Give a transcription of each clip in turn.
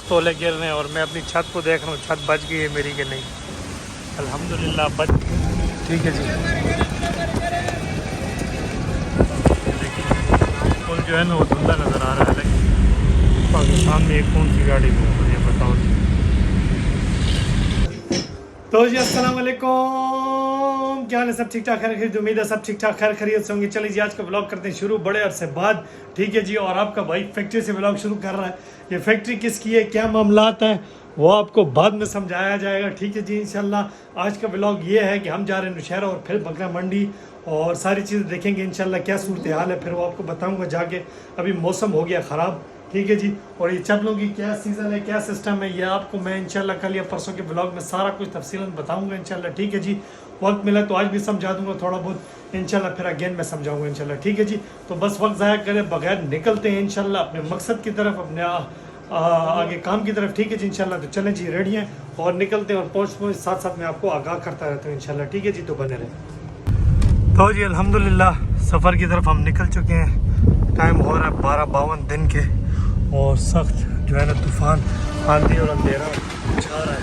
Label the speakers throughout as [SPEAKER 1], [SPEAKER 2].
[SPEAKER 1] लाख तोले गिर रहे हैं और मैं अपनी छत को देख रहा हूँ, छत बच गई है मेरी कि नहीं। अल्हम्दुलिल्लाह बच। ठीक है जी, पुल जो है ना वो धुंधला नज़र आ रहा है, लेकिन पाकिस्तान में एक कौन सी गाड़ी घूम रही है बताओ जी। तो जी अस्सलाम वालेकुम, क्या हाल है? सब ठीक ठाक खैर खरीद, उम्मीद है सब ठीक ठाक खैर खरीद से होंगे। चलिए जी आज का व्लॉग करते हैं शुरू बड़े अरसे बाद। ठीक है जी, और आपका भाई फैक्ट्री से व्लॉग शुरू कर रहा है। ये फैक्ट्री किसकी है, क्या मामलात हैं, वो आपको बाद में समझाया जाएगा। ठीक है जी, इंशाल्लाह आज का व्लॉग ये है कि हम जा रहे हैं नौशहरा और फिर बकरा मंडी और सारी चीज़ें देखेंगे इंशाल्लाह क्या सूरत हाल है, फिर वो आपको बताऊँगा जाके। अभी मौसम हो गया ख़राब। ठीक है जी, और ये चप्पलों की क्या सीज़न है, क्या सिस्टम है, ये आपको मैं इंशाल्लाह कल या परसों के ब्लॉग में सारा कुछ तफसीलन बताऊंगा इंशाल्लाह। ठीक है जी, वक्त मिला तो आज भी समझा दूंगा थोड़ा बहुत इंशाल्लाह, फिर अगेन मैं समझाऊंगा इंशाल्लाह। ठीक है जी, तो बस वक्त ज़ाया करे बगैर निकलते हैं इंशाल्लाह अपने मकसद की तरफ, अपने आगे काम की तरफ। ठीक है जी इंशाल्लाह, तो चलें जी रेडी हैं और निकलते हैं और पहुँच साथ साथ मैं आपको आगाह करता रहता हूँ इंशाल्लाह। ठीक है जी, तो बने रहें। तो जी अल्हम्दुलिल्लाह सफ़र की तरफ हम निकल चुके हैं। टाइम हो रहा है 12:52 दिन के और सख्त जो है ना तूफ़ान, आंधी और अंधेरा छा रहा है।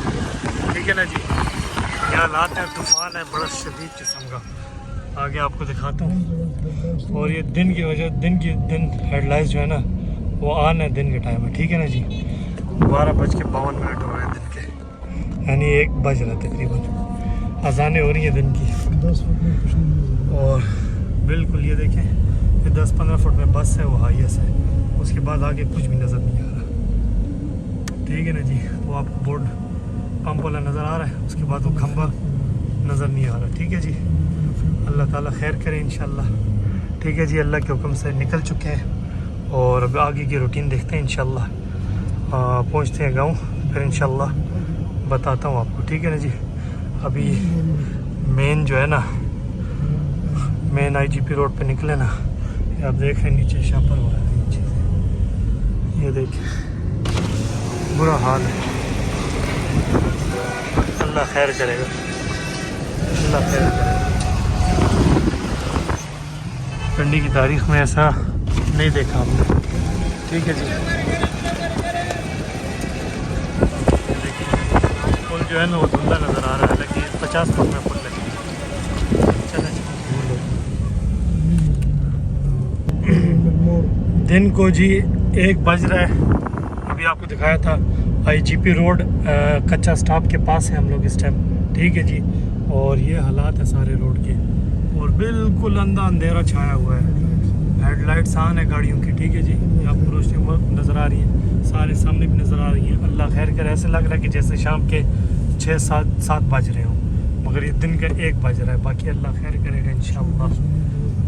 [SPEAKER 1] ठीक है ना जी, ये हालात है, तूफ़ान है बड़ा शदीद किस्म का। आगे आपको दिखाता हूँ। और ये दिन की वजह दिन हेडलाइट जो है ना वो ऑन है, दिन के टाइम है। ठीक है ना जी, 12:52 हो रहे हैं दिन के, यानी 1 बज रहा है तकरीबन। अजानें हो रही हैं दिन की। और बिल्कुल ये देखें, ये 10-15 फुट में बस है, वो हाईएस्ट है। उसके बाद आगे कुछ भी नज़र नहीं आ रहा। ठीक है ना जी, वो आपको बोर्ड पंप वाला नज़र आ रहा है, उसके बाद वो खंबा नज़र नहीं आ रहा। ठीक है जी, अल्लाह ताला खैर करे इंशाल्लाह। ठीक है जी, अल्लाह के हुक्म से निकल चुके हैं और अब आगे की रूटीन देखते हैं इंशाल्लाह। पहुँचते हैं गाँव, फिर इंशाल्लाह बताता हूँ आपको। ठीक है ना जी, अभी मेन जो है ना, मेन IGP रोड पे निकले ना, ये आप देख रहे हैं नीचे शापर हो रहा है नीचे, ये देखिए बुरा हाल है। अल्लाह खैर करेगा, अल्लाह खैर करेगा। पिंडी की तारीख में ऐसा नहीं देखा हमने। ठीक है जी, पुल जो है ना वो धुंधला नज़र आ रहा है, लेकिन 50 फुट में पुल है। चलें दिन को जी 1 बज रहा है। अभी आपको दिखाया था IGP रोड कच्चा स्टॉप के पास है हम लोग इस टाइम। ठीक है जी, और ये हालात है सारे रोड के, और बिल्कुल अंधेरा छाया हुआ है। हेडलाइट्स ऑन है गाड़ियों की। ठीक है जी, ये आपको रोशनी नज़र आ रही है, सारे सामने भी नज़र आ रही है। अल्लाह खैर करे, ऐसे लग रहा है कि जैसे शाम के 6-7 बज रहे हों, मगर ये दिन का 1 बज रहा है। बाकी अल्लाह खैर करेगा इंशाअल्लाह।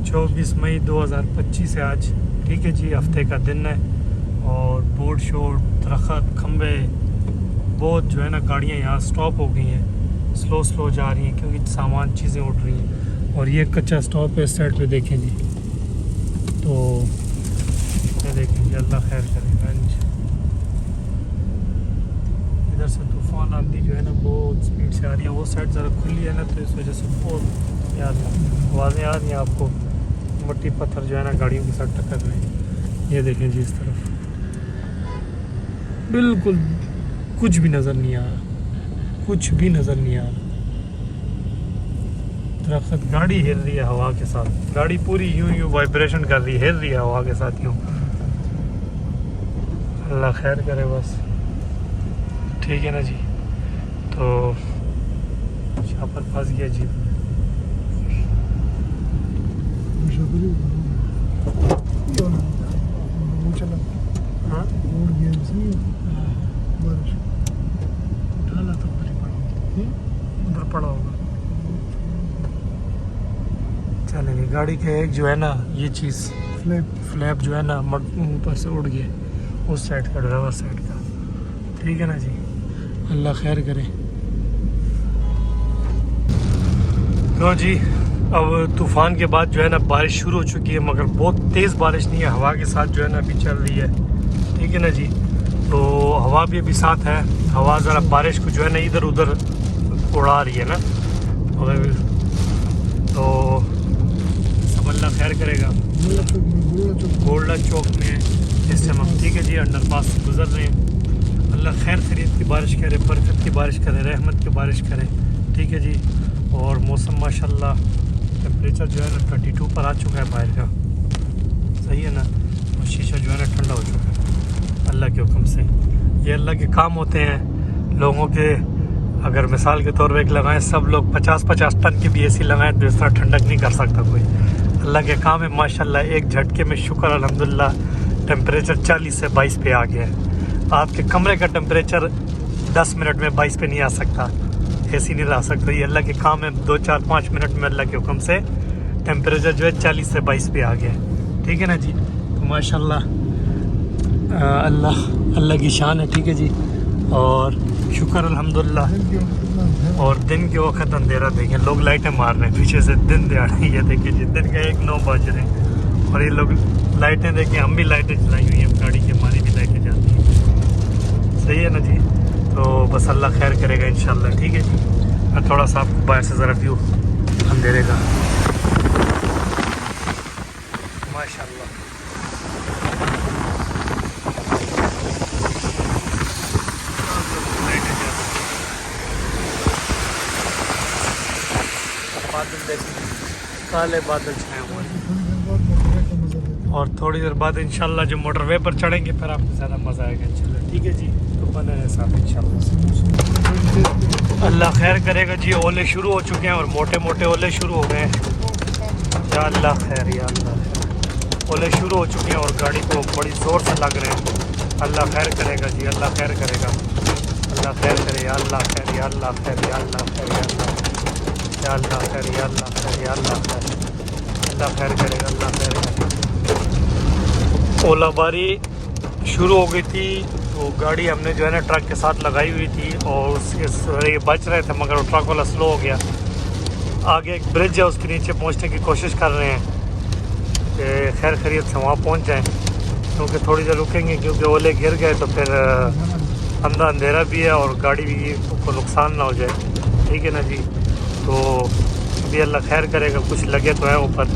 [SPEAKER 1] 24 मई 2025 है आज। ठीक है जी, हफ्ते का दिन है और बोर्ड शोर, दरख्त, खंबे, बहुत जो है ना गाड़ियाँ यहाँ स्टॉप हो गई हैं, स्लो जा रही हैं क्योंकि सामान चीज़ें उठ रही हैं। और ये कच्चा स्टॉप है इस साइड पे देखें जी, तो ये देखें जी, अल्लाह खैर करेगा। इधर से तूफ़ान आंधी जो है ना बहुत स्पीड से आ रही है, वो साइड ज़रा खुली है ना, तो इस वजह से बहुत यार आवाज़ें आ रही हैं आपको। मट्टी पत्थर जो है ना गाड़ियों के साथ टक्कर रहे हैं। ये देखें जी, इस तरफ बिल्कुल कुछ भी नज़र नहीं आ रहा, कुछ भी नज़र नहीं आ रहा। दरख्त, गाड़ी हिल रही है हवा के साथ, गाड़ी पूरी यूं वाइब्रेशन कर रही है, हिल रही है हवा के साथ यूं। अल्लाह खैर करे बस। ठीक है ना जी, तो यहाँ पर फंस गया जी। हाँ उधर पड़ा होगा। चलेंगे, गाड़ी के एक जो है ना ये चीज़ फ्लैप जो है ना ऊपर से उड़ गया, उस साइड का, ड्राइवर साइड का। ठीक है ना जी, अल्लाह खैर करे। तो जी अब तूफ़ान के बाद जो है ना बारिश शुरू हो चुकी है, मगर बहुत तेज़ बारिश नहीं है, हवा के साथ जो है ना अभी चल रही है। ठीक है ना जी, तो हवा भी अभी साथ है। हवा ज़रा बारिश को जो है ना इधर उधर उड़ा रही है ना, तो सब अल्लाह खैर करेगा। गोल्डन चौक में इस टाइम हम। ठीक है जी, अंडरपास से गुजर रहे हैं। अल्लाह खैर खैरियत की बारिश करे, बरकत की बारिश करे, रहमत की बारिश करे। ठीक है जी। और मौसम माशाल्लाह टेम्परेचर जो है ना 32 पर आ चुका है बाहर का, सही है ना। और शीशा जो है ना ठंडा हो चुका है अल्लाह के हुक्म से। ये अल्लाह के काम होते हैं लोगों के। अगर मिसाल के तौर पर एक लगाएं, सब लोग 50-50 टन की भी एसी लगाएं तो इस तरह ठंडक नहीं कर सकता कोई। अल्लाह के काम है माशाल्लाह। एक झटके में शुक्र अल्हम्दुलिल्लाह टेम्परेचर 40 से 22 पे आ गया है। आपके कमरे का टेम्परेचर 10 मिनट में 22 पे नहीं आ सकता, एसी नहीं ला सकता। ये अल्लाह के काम है। 2-4-5 मिनट में अल्लाह के हुक्म से टेम्परेचर जो है 40 से 22 पे आ गया है। ठीक है ना जी। तो माशाल्लाह अल्लाह की शान है। ठीक है जी। और शुक्र अल्हम्दुलिल्लाह। और दिन के वक्त अंधेरा देखें, लोग लाइटें मार रहे हैं पीछे से दिन दिहाड़े। ये देखिए जी दिन के 1-9 बज रहे हैं और ये लोग लाइटें देखें। हम भी लाइटें चलाई हुई हैं गाड़ी की, हमारी भी लाइटें जाती हैं, सही है ना जी। तो बस अल्लाह खैर करेगा इंशाल्लाह। ठीक है जी। मैं थोड़ा सा आपको बाहर से ज़रा व्यू अंधेरे का माशाल्लाह। बादल देखिए, काले बादल छाए हुए हैं। और थोड़ी देर बाद इंशाल्लाह जो मोटरवे पर चढ़ेंगे फिर आपको ज़्यादा मज़ा आएगा इंशाल्लाह। ठीक है जी। तो बने रहे साथ इंशाल्लाह। अल्लाह खैर करेगा जी। ओले शुरू हो चुके हैं और मोटे मोटे ओले शुरू हो गए हैं। या अल्लाह खैर, या अल्लाह। ओले शुरू हो चुके हैं और गाड़ी को बड़ी ज़ोर से लग रहे हैं। अल्लाह खैर करेगा जी, अल्लाह खैर करेगा। अल्लाह खैर करे, या अल्लाह खैर, या अल्लाह खैर, या अल्लाह खैर, या अल्लाह या अल्लाह खैर, या अल्लाह खैर, या अल्लाह खैर। अल्लाह खैर करेगा, अल्लाह खैर करेगा। ओलाबारी शुरू हो गई थी तो गाड़ी हमने जो है ना ट्रक के साथ लगाई हुई थी और ये बच रहे थे मगर वो ट्रक वाला स्लो हो गया। आगे एक ब्रिज है, उसके नीचे पहुंचने की कोशिश कर रहे हैं कि खैर खैरियत से वहाँ पहुँच जाएँ, क्योंकि थोड़ी देर रुकेंगे क्योंकि ओले गिर गए तो फिर अंधेरा भी है और गाड़ी भी को नुकसान ना हो जाए। ठीक है ना जी। तो अभी अल्लाह खैर करेगा, कुछ लगे तो है ऊपर,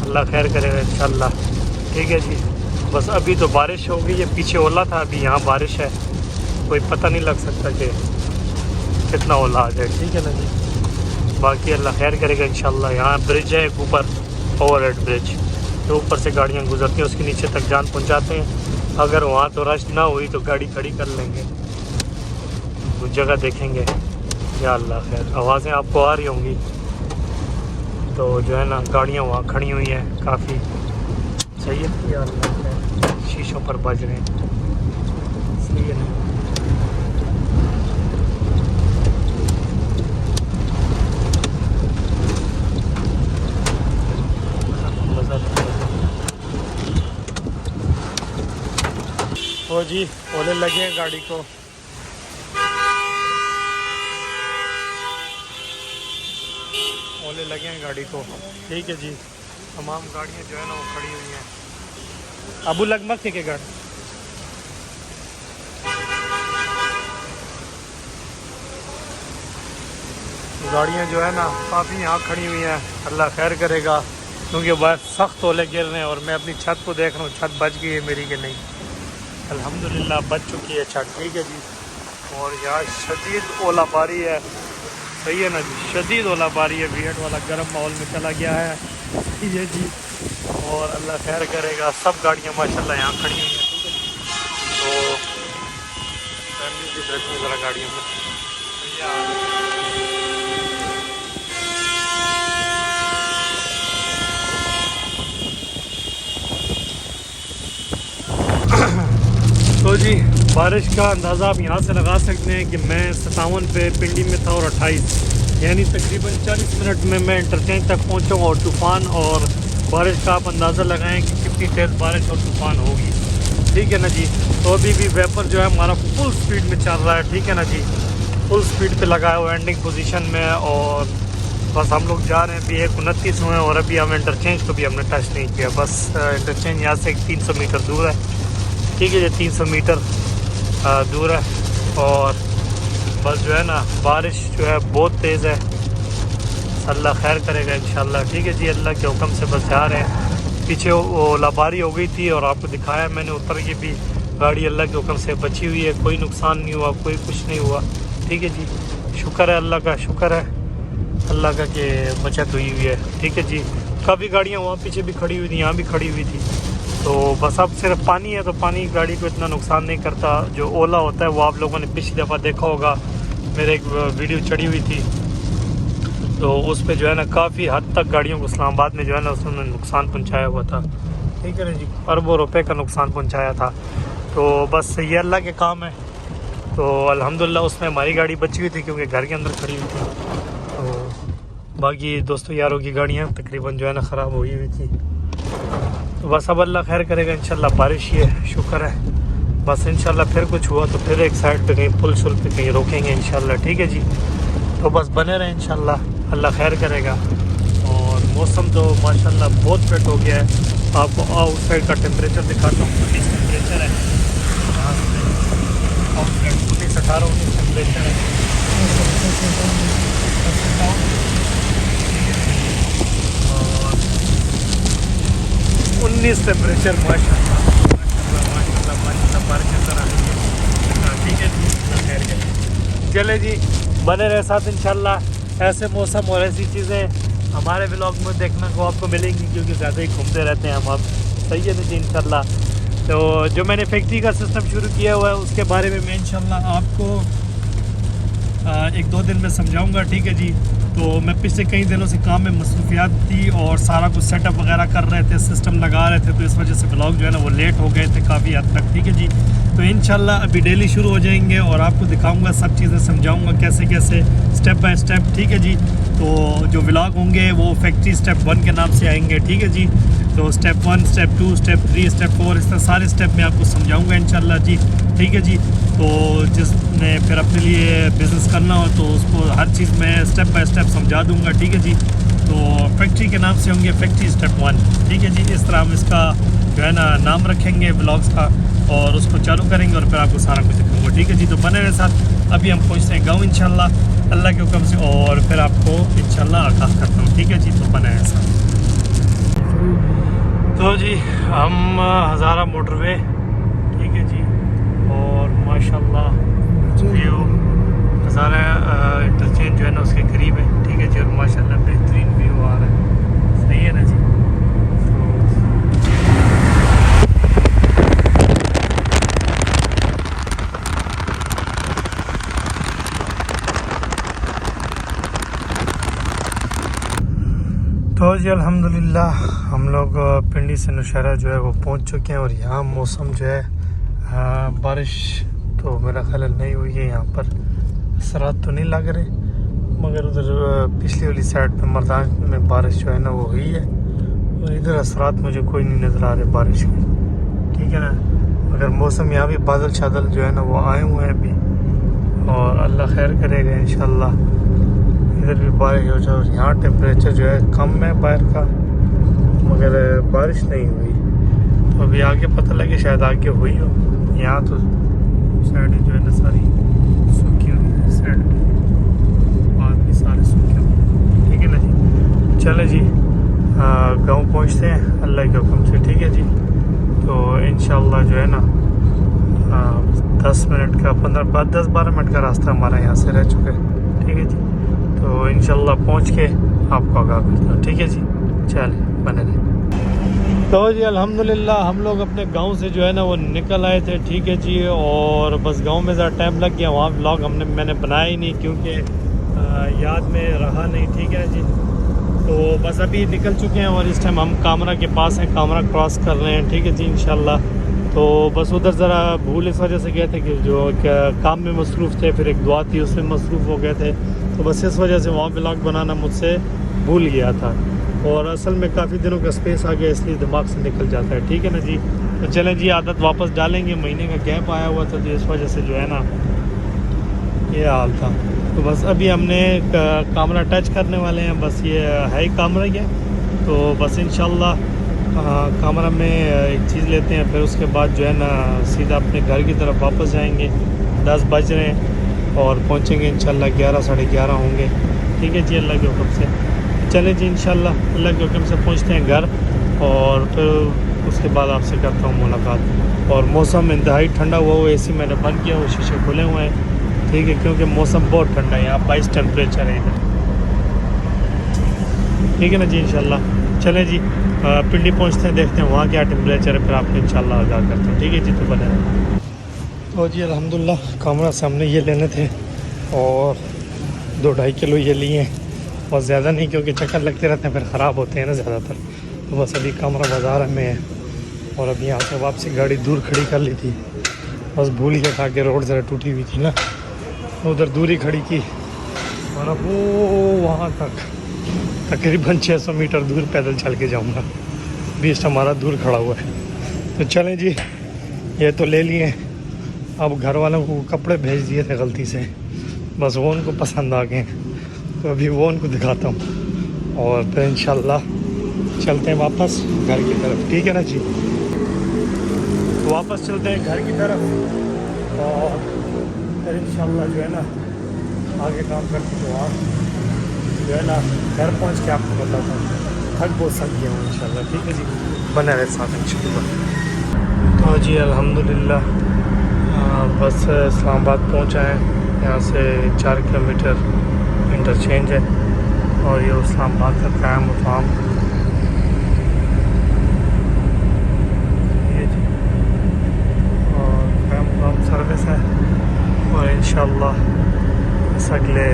[SPEAKER 1] अल्लाह खैर करेगा इंशाल्लाह। ठीक है जी। बस अभी तो बारिश हो गई है, पीछे ओला था, अभी यहाँ बारिश है, कोई पता नहीं लग सकता कि कितना ओला आ जाए। ठीक है ना जी। बाकी अल्लाह खैर करेगा इंशाल्लाह। यहाँ ब्रिज है एक ऊपर, ओवरहेड ब्रिज, तो ऊपर से गाड़ियाँ गुजरती हैं, उसके नीचे तक जान पहुँचाते हैं। अगर वहाँ तो रश ना हुई तो गाड़ी खड़ी कर लेंगे, उस जगह देखेंगे। या अल्लाह खैर। आवाज़ें आपको आ रही होंगी तो जो है ना गाड़ियाँ वहाँ खड़ी हुई हैं काफ़ी, सही है। या अल्लाह खैर, शीशों पर बज रहे हैं, सही है ना। ओ जी ओले लगे हैं गाड़ी को। ओले लगे हैं गाड़ी को। ठीक है जी। तमाम गाड़ियाँ जो है ना वो खड़ी हुई हैं। अबू लगमग के गाड़ी गाड़ियाँ जो है ना काफ़ी यहाँ खड़ी हुई हैं। अल्लाह खैर करेगा क्योंकि बहुत सख्त ओले गिर रहे हैं और मैं अपनी छत को देख रहा हूँ, छत बच गई है मेरी कि नहीं। अल्हम्दुलिल्लाह बच चुकी है छत। ठीक है जी। और यहाँ शदीद ओलाबारी है, सही है ना जी। शदीद ओलाबारी है, वीएट वाला गर्म माहौल में चला गया है। ठीक है जी। और अल्लाह खैर करेगा। सब गाड़ियाँ माशाल्लाह यहाँ खड़ी हुई हैं। ठीक है जी। तो फैमिली भी रखी ज़रा गाड़ियों में। तो जी बारिश का अंदाज़ा आप यहाँ से लगा सकते हैं कि मैं 57 पे पिंडी में था और 28 यानी तकरीबन 40 मिनट में मैं इंटरचेंज तक पहुँचूँगा। और तूफ़ान और बारिश का आप अंदाज़ा लगाएं कि कितनी तेज़ बारिश और तूफ़ान होगी। ठीक है ना जी। तो अभी भी वेपर जो है हमारा फुल स्पीड में चल रहा है। ठीक है ना जी। फुल स्पीड पे लगाया हुआ एंडिंग पोजीशन में और बस हम लोग जा रहे हैं। अभी 1:29 हुए और अभी हम इंटरचेंज को भी हमने टच नहीं किया। बस इंटरचेंज यहाँ से 300 मीटर दूर है। ठीक है जी। 300 मीटर दूर है और बस जो है ना बारिश जो है बहुत तेज़ है। अल्लाह खैर करेगा इंशाल्लाह। ठीक है जी। अल्लाह के हुक्म से बस जा रहे हैं। पीछे ओलाबारी हो गई थी और आपको दिखाया मैंने, उतर के भी गाड़ी अल्लाह के हुक्म से बची हुई है, कोई नुकसान नहीं हुआ, कोई कुछ नहीं हुआ। ठीक है जी, शुक्र है अल्लाह का, शुक्र है अल्लाह का कि बचत हुई हुई है। ठीक है जी, काफ़ी गाड़ियाँ वहाँ पीछे भी खड़ी हुई थी, यहाँ भी खड़ी हुई थी। तो बस अब सिर्फ पानी है, तो पानी गाड़ी को इतना नुकसान नहीं करता। जो ओला होता है वो आप लोगों ने पिछली दफ़ा देखा होगा, मेरे एक वीडियो चढ़ी हुई थी, तो उस पर जो है ना काफ़ी हद तक गाड़ियों को इस्लामाबाद में जो है ना उसने नुकसान पहुँचाया हुआ था। ठीक है ना जी, अरबों रुपए का नुकसान पहुँचाया था। तो बस ये अल्लाह के काम है। तो अल्हम्दुलिल्लाह उसमें हमारी गाड़ी बची हुई थी क्योंकि घर के अंदर खड़ी हुई थी। तो बाकी दोस्तों यारों की गाड़ियाँ तकरीबन जो है ना ख़राब हुई हुई थी। तो बस अब अल्लाह खैर करेगा इंशाल्लाह। बारिश ही है, शुक्र है। बस इंशाल्लाह फिर कुछ हुआ तो फिर एक साइड पे कहीं पुल शुल पे कहीं रोकेंगे इंशाल्लाह। ठीक है जी, तो बस बने रहे इंशाल्लाह, अल्लाह खैर करेगा। और मौसम तो माशाल्लाह बहुत फिट हो गया है। आपको आउट साइड का टेम्परेचर दिखाता हूँ। 19 टेम्परेचर है, आउट साइड 19-18-19 टेम्परेचर है। और 19 टेम्परेचर माशाल्लाह बारिश अंदर आ रही है। ठीक है जी, खैर के चले जी, बने रहे साथ इंशाल्लाह। ऐसे मौसम और ऐसी चीज़ें हमारे व्लॉग में देखने को आपको मिलेंगी क्योंकि ज़्यादा ही घूमते रहते हैं हम। अब सही है जी इंशाल्लाह। तो जो मैंने फैक्ट्री का सिस्टम शुरू किया हुआ है उसके बारे में मैं इंशाल्लाह आपको 1-2 दिन में समझाऊंगा। ठीक है जी, तो मैं पिछले कई दिनों से काम में मसरूफियात थी और सारा कुछ सेटअप वगैरह कर रहे थे, सिस्टम लगा रहे थे, तो इस वजह से ब्लॉग जो है ना वो लेट हो गए थे काफ़ी हद तक। ठीक है जी, तो इंशाल्लाह अभी डेली शुरू हो जाएंगे और आपको दिखाऊंगा, सब चीज़ें समझाऊंगा कैसे कैसे स्टेप बाय स्टेप। ठीक है जी, तो जो व्लॉग होंगे वो फैक्ट्री स्टेप 1 के नाम से आएंगे। ठीक है जी, तो स्टेप 1, स्टेप 2, स्टेप 3, स्टेप 4, इस तरह सारे स्टेप मैं आपको समझाऊंगा इंशाल्लाह जी। ठीक है जी, तो जिसने फिर अपने लिए बिज़नेस करना हो तो उसको हर चीज़ में स्टेप बाय स्टेप समझा दूंगा। ठीक है जी, तो फैक्ट्री के नाम से होंगे फैक्ट्री स्टेप 1। ठीक है जी, इस तरह हम इसका जो है ना नाम रखेंगे ब्लॉग्स का और उसको चालू करेंगे और फिर आपको सारा कुछ दिखाऊंगा। ठीक है जी, तो बने रहे साथ। अभी हम पहुँचते हैं गाँव इंशाल्लाह अल्लाह के हुक्म से और फिर आपको इंशाल्लाह आगाह करता हूँ। ठीक है जी, तो बने रहे साथ। तो जी हम हज़ारा मोटरवे, ठीक है जी, और माशाल्लाह व्यू हज़ारा इंटरचेंज जो है ना उसके करीब है। ठीक है जी, और माशाल्लाह बेहतरीन व्यू आ रहा है। सही है ना जी। तो जी अल्हम्दुलिल्लाह हम लोग पिंडी से नौशहरा जो है वो पहुंच चुके हैं और यहाँ मौसम जो है बारिश तो मेरा ख्याल नहीं हुई है। यहाँ पर असरात तो नहीं लग रहे, मगर उधर पिछली वाली साइड पे मर्दान में बारिश जो है ना वो हुई है और इधर असरात मुझे कोई नहीं नज़र आ रहे बारिश के। ठीक है ना, मगर मौसम यहाँ भी बादल शादल जो है ना वो आए हुए हैं अभी और अल्लाह खैर करेगा इंशाल्लाह। इधर भी बारिश हो जाए और यहाँ टेम्परेचर जो है कम है बाहर का, मगर बारिश नहीं हुई। तो अभी आगे पता लगे शायद आगे हुई हो। यहाँ तो साइड जो है ना सारी सूखी हुई है, साइड बाद भी सारे सूखे हुए। ठीक है ना जी, चले जी गांव पहुँचते हैं अल्लाह के हुक्म से। ठीक है जी, तो इंशाल्लाह जो है ना 10 मिनट का 10-12 मिनट का रास्ता हमारा यहाँ से रह चुका है। ठीक है जी, तो इंशाल्लाह पहुँच के आपको आगाह करता हूँ। ठीक है जी, चलिए बने रहे। तो जी अल्हम्दुलिल्लाह हम लोग अपने गांव से जो है ना वो निकल आए थे। ठीक है जी, और बस गांव में ज़रा टाइम लग गया, वहाँ व्लॉग मैंने बनाया ही नहीं क्योंकि याद में रहा नहीं। ठीक है जी, तो बस अभी निकल चुके हैं और इस टाइम हम कामरा के पास हैं, कामरा क्रॉस कर रहे हैं। ठीक है जी इंशाल्लाह। तो बस उधर ज़रा भूल इस वजह से गए थे कि जो काम में मसरूफ़ थे, फिर एक दुआ थी उसमें मसरूफ़ हो गए थे, तो बस इस वजह से वहाँ व्लॉग बनाना मुझसे भूल गया था और असल में काफ़ी दिनों का स्पेस आ गया इसलिए दिमाग से निकल जाता है। ठीक है ना जी, तो चलें जी आदत वापस डालेंगे। महीने का गैप आया हुआ था तो इस वजह से जो है ना ये हाल था। तो बस अभी हमने कामरा टच करने वाले हैं, बस ये है ही कामरा ही है। तो बस इंशाल्लाह कामरा में एक चीज़ लेते हैं, फिर उसके बाद जो है ना सीधा अपने घर की तरफ वापस जाएंगे। 10 बज रहे हैं और पहुंचेंगे इंशाल्लाह 11 साढ़े 11 होंगे। ठीक है जी, अल्लाह के हुक्म से। चलें जी इंशाल्लाह अल्लाह के हुक्म से पहुंचते हैं घर और फिर उसके बाद आपसे करता हूँ मुलाकात। और मौसम इंतहाई ठंडा हुआ हुआ, एसी मैंने बंद किया, वो शीशे खुले हुए हैं, ठीक है, क्योंकि मौसम बहुत ठंडा है यहाँ, 22 टेम्परेचर है इधर, ठीक है ना जी। इंशाल्लाह चलें जी, पिंडी पहुँचते हैं, देखते हैं वहाँ क्या टेम्परेचर है, फिर आपको इंशाल्लाह आगाह करते हैं, ठीक है जी। तो बने रहें। तो जी अल्हम्दुलिल्लाह कामरा से हमने ये लेने थे और 2-2.5 किलो ये लिए हैं, और ज़्यादा नहीं क्योंकि चक्कर लगते रहते हैं फिर ख़राब होते हैं ना ज़्यादातर। तो बस अभी कामरा बाज़ार में है, और अभी यहाँ से वापसी गाड़ी दूर खड़ी कर ली थी, बस भूल गया था कि रोड ज़रा टूटी हुई थी ना, उधर दूरी खड़ी की, और अब वो वहाँ तक तकरीबन 600 मीटर दूर पैदल चल के जाऊँगा, बीच हमारा दूर खड़ा हुआ है। तो चलें जी, ये तो ले लिए। अब घर वालों को कपड़े भेज दिए थे गलती से, बस वो उनको पसंद आ गए, तो अभी वो उनको दिखाता हूँ और फिर इंशाल्लाह चलते हैं वापस घर की तरफ, ठीक है ना जी। तो वापस चलते हैं घर की तरफ, और फिर इंशाल्लाह जो है ना आगे काम करते तो आप जो है ना घर पहुँच के आपको बताता हूँ, थक बहुत सक गया हूँ इंशाल्लाह, ठीक है जी। बने रहे साथ इंशाल्लाह। तो जी अल्हम्दुलिल्लाह बस इस्लामाबाद पहुँचा है, यहाँ से 4 किलोमीटर इंटरचेंज है, और ये इस्लामाबाद का कायम मुकाम, ये जी, और कायम मुकाम सर्विस है, और इंशाल्लाह बस अगले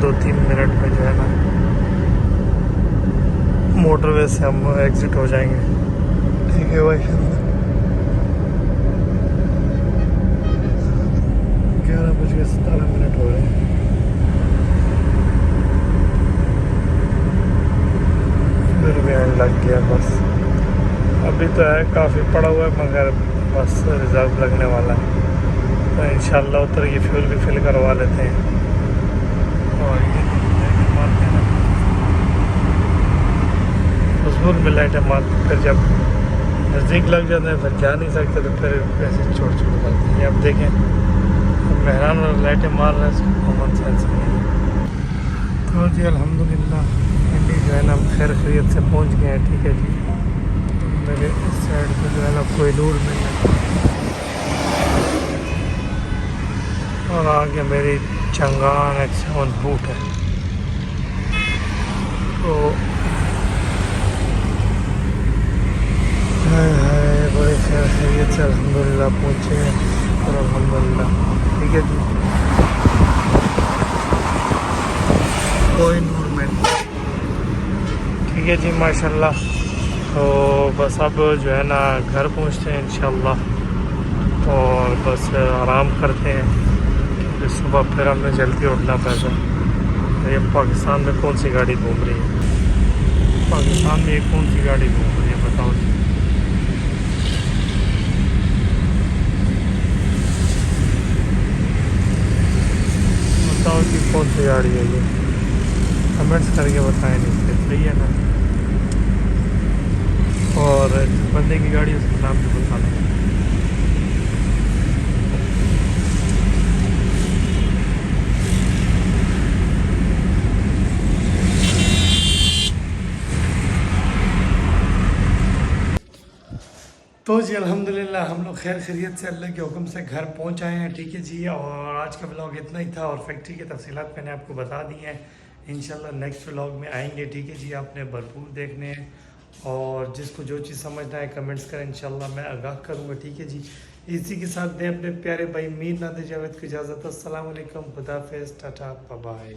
[SPEAKER 1] 2-3 मिनट में जो है ना मोटरवे से हम एग्ज़िट हो जाएंगे, ठीक है भाई। 11:17 हो रहे हैं। फिर भी लग गया बस, अभी तो है काफ़ी पड़ा हुआ है, मगर बस रिज़र्व लगने वाला है, तो इंशाल्लाह उतर ये फ्यूल भी फिल करवा लेते हैं। और ये मारते हैं ना मजबूर में लाइटें मारते, फिर जब नज़दीक लग जाते हैं फिर जा नहीं सकते, तो फिर ऐसे छोड़ करते हैं। अब देखें मेहरान और लाइटें मार रहे हैं, कॉमन सेंस नहीं है। तो जी अल्हम्दुलिल्लाह पिंडी जो है ना हम खैर खैरियत से पहुंच गए हैं, ठीक है जी। मेरे इस साइड पे जो है ना कोई दूर नहीं है, और आगे मेरी चंगान X7 बूट है। तो बड़े खैर खैरियत से अल्हम्दुलिल्लाह पहुँचे हैं, और अल्हम्दुलिल्लाह ठीक है जी, कोई मूवमेंट, ठीक है जी माशाल्लाह। तो बस अब जो है ना घर पहुँचते हैं इंशाल्लाह, और बस आराम करते हैं, क्योंकि सुबह फिर हमें जल्दी उठना पड़ेगा। ये पाकिस्तान में कौन सी गाड़ी घूम रही है, पाकिस्तान में ये कौन सी गाड़ी घूम रही है बताओ जी। बताओ कि कौन सी गाड़ी है ये, कमेंट्स करके बताएं नीचे, सही है ना। और बंदे की गाड़ी उसका नाम भी बताना। तो जी अल्हम्दुलिल्लाह हम लोग खैर खैरियत से अल्लाह के हुक्म से घर पहुंच आए हैं, ठीक है जी। और आज का व्लॉग इतना ही था, और फैक्ट्री की तफसीलात मैंने आपको बता दी हैं। इंशाल्लाह नेक्स्ट व्लॉग में आएंगे, ठीक है जी। आपने भरपूर देखने हैं, और जिसको जो चीज़ समझना है कमेंट्स करें, इंशाल्लाह मैं आगाह करूँगा, ठीक है जी। इसी के साथ दें अपने प्यारे भाई मीर नादे जावेद को इजाज़त। अस्सलाम वालेकुम, खुदा हाफ़िज़, टाटा बाय बाय।